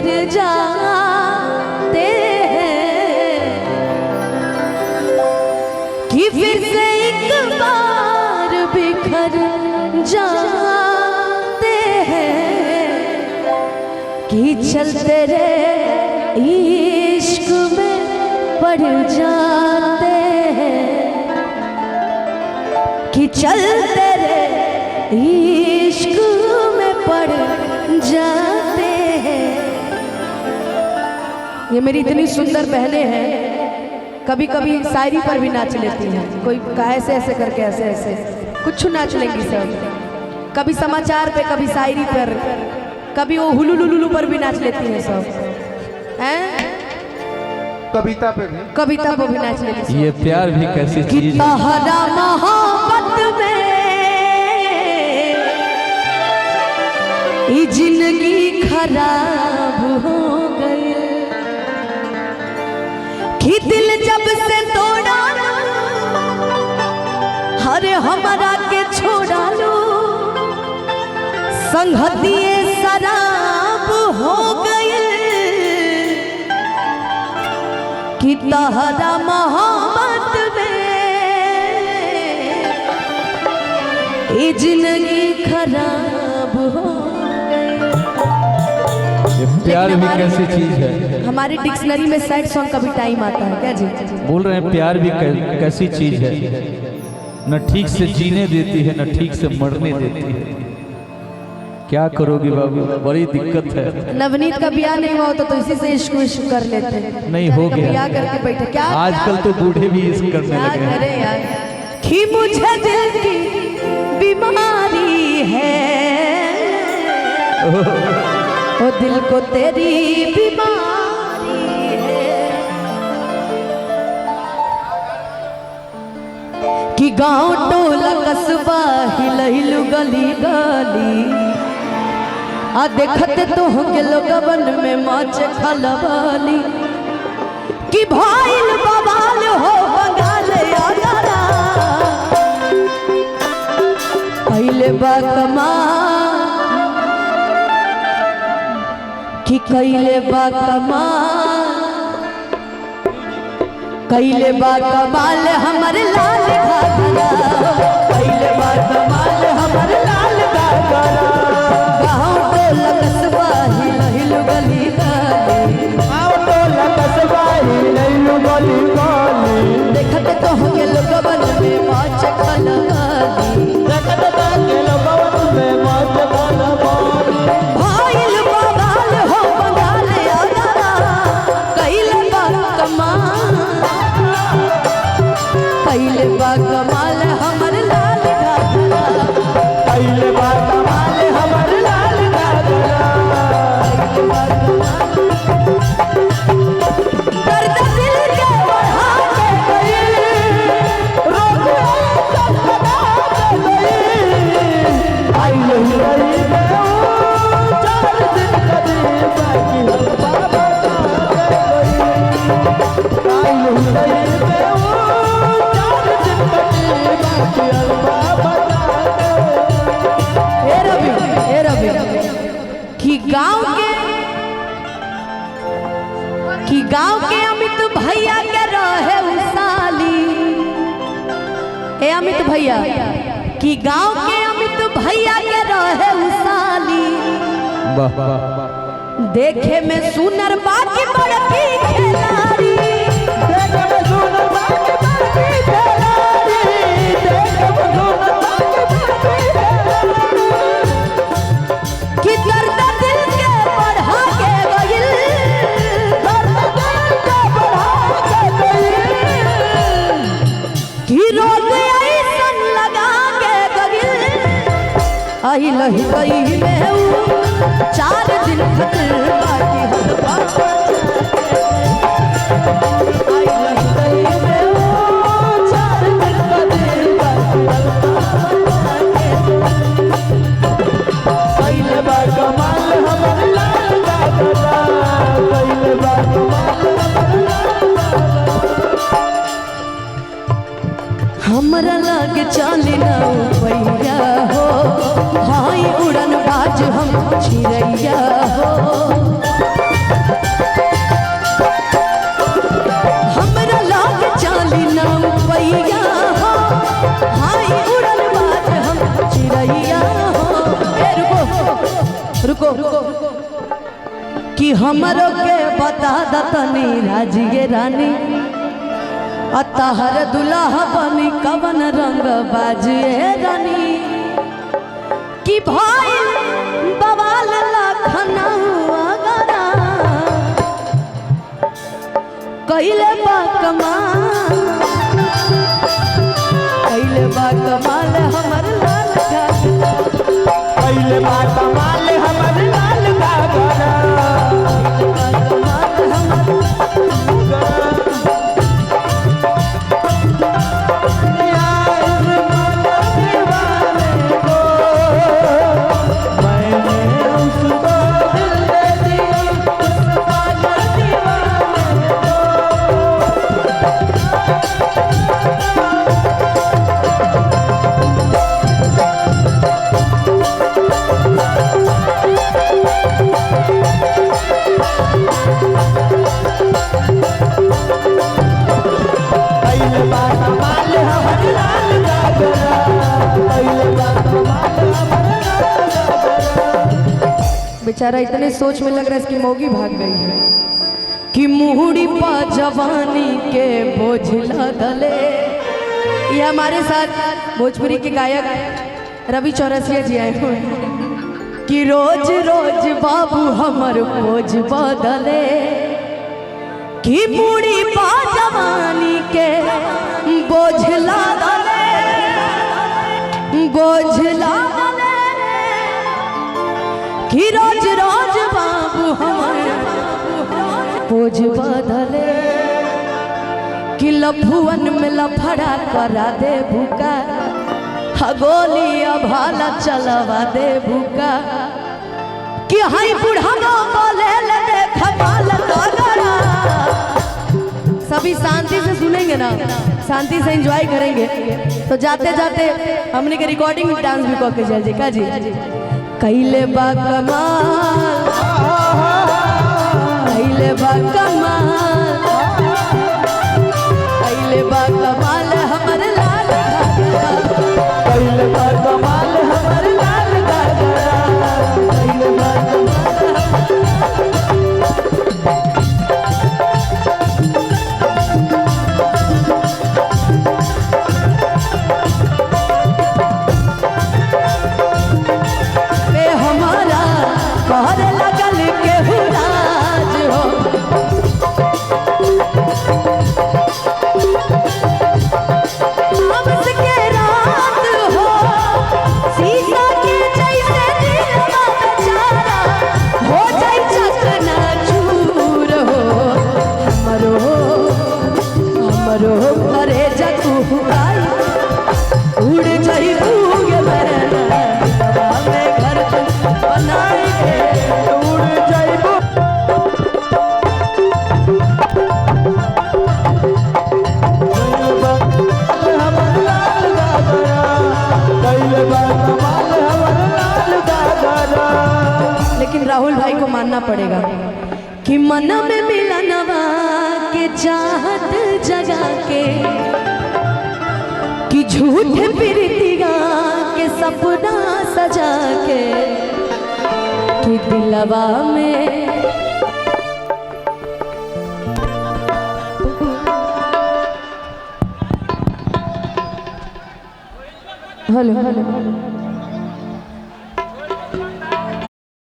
बिखर जाते हैं कि फिर से एक बार बिखर जाते हैं कि चलते रहे इश्क में पड़ जाते हैं कि चलते रहे इश्क में पड़ जाते हैं। ये मेरी इतनी सुंदर बहनें हैं, कभी कभी शायरी पर भी नाच लेती हैं। कोई ऐसे ऐसे करके ऐसे ऐसे कुछ नाच लेंगी सब, कभी समाचार पे, कभी शायरी पर, कभी वो हुलुलुलुलु पर भी नाच लेती हैं सब, हैं? कविता पे भी, कविता पे भी नाच लेती हैं। ये प्यार भी कैसी चीज है। तहरा मोहब्बत में ये जिंदगी खराब हो गई कि दिल जब से तोड़ा हरे हमारा के छोड़ा लो संगतिये शराब हो गई कि तहरा मोहब्बत में ये जिंदगी खराब हो गई। ये प्यार भी कैसी चीज है। हमारी डिक्शनरी में सैड सॉन्ग का भी टाइम आता है क्या जी? बोल रहे हैं प्यार भी कैसी चीज है, न ठीक से जीने देती है न ठीक से मरने देती है। क्या करोगी बाबू, बड़ी दिक्कत है। नवनीत का ब्याह नहीं हुआ होता तो इसी से इश्क विश्क कर लेते, नहीं हो गया, ब्याह करके बैठे। क्या आजकल तो बूढ़े भी इश्क करने क्या लगे हैं। करें यार कि मुझे दिल की बीमारी है, ओ दिल को तेरी बीमारी है कि गांव टोला कस्बा हिलहिलु गली गली आ देखते तो होंगे लोगवन में मच खलबली कि भाईल बवाल हो बंगाल आगरा कैले बा कमाल कि कैले बा कमाल, कैले बा कमाल हमर लाल घाघरा, कैले बा कमाल हमर लाल घाघरा। गाँव टोला कस्बा हिलहिलु गली गली, गाँव टोला कस्बा हिलहिलु गली गली, देखते तो होंगे लोगवन में मौज खलबली, देखते तो होंगे लोगवन में मौज खलबली। भाईल बवाल हो बंगाल आगरा कैले बा कमाल, कैले बा कमाल हमर लाल घाघरा, कैले बा कमाल हमर लाल घाघरा, कैले बा कमाल। दर्द दिल के बढ़ा के गई, रोग सब बना के गई। आई नहीं रही मैं हूँ, 4 दिन कभी बाकी हलवा बना के गई। आई नहीं रही मैं हूँ, 4 दिन कभी बाकी हलवा बना के गई। ए रवि कि गांव के अमित भैया के रहे उसाली, ए अमित भैया कि गांव के अमित भैया के रहे उसाली, वाह वाह, देखे में सुनर बाकी बड़की खिलाड़ी, देखे में सुनर बाकी बड़की खिलाड़ी, देखे में सुनर बाकी बड़की खिलाड़ी। कि दर्द दिल के बढ़ा के गइल, दर्द दिल के बढ़ा के गइल, कि रोग ऐसन लगा के गइल, आई लही गई में ऊ 4 दिन खतर बाकी हलवा आई लही गई में ऊ 4 दिन कभी बाकी हलवा कैले बा कमाल हमर लाल घाघरा, कैले बा कमाल हमर लाल घाघरा। हमरा लागे चाली ना पैया हो, हाय उड़न बाज हम छिरैया हो। कि हमरो के बता दतनी राजिए रानी अतहर दुल्हा बनी कवन रंग बाजिए रानी कि भाई बवाल लखनऊ अगरा कइले बा कमाल हमर लाल घाघरा पहले बात कमाल हमर लाल घाघरा बेचारा इतने सोच में लग रहा है इसकी मौगी भाग गई है कि मुहड़ी पा जवानी के बोझ लदले। ये हमारे साथ भोजपुरी के गायक रवि चौरसिया जी आए हुए हैं कि रोज रोज बाबू हमर बोझ बदले कि मुहड़ी पा जवानी के बोझ लदले बोझ लदले कि रोज रोज बाबू हमर बोझ बदले कि लफुअन में लफड़ा करा दे भूका गोली भाला चलवा दे भूका कि हाई बुढ़ाना बोले ले देख माल तगड़ा। सभी शांति से सुनेंगे ना, शांति से एंजॉय करेंगे तो जाते जाते हमने के रिकॉर्डिंग डांस भी करके चल जी का जी कैले बा कमाल कैले बा कमाल कैले बा कमाल हमर लाल घाघरा कैले बा कमाल हमर लाल घाघरा कैले बा कहर लगल केहू राज हो हमस के रात हो सीता के जैसे दिलवा बेचारा हो जाई चकना चूर हो हमरो करे जकू आई उड़ जाई भूगे मरना में घर बनाई लेकिन राहुल भाई को मानना पड़ेगा कि मन में मिलनवा के चाहत जगा के कि झूठ प्रीतिगा के सपना सजा के कि दिलवा में हेलो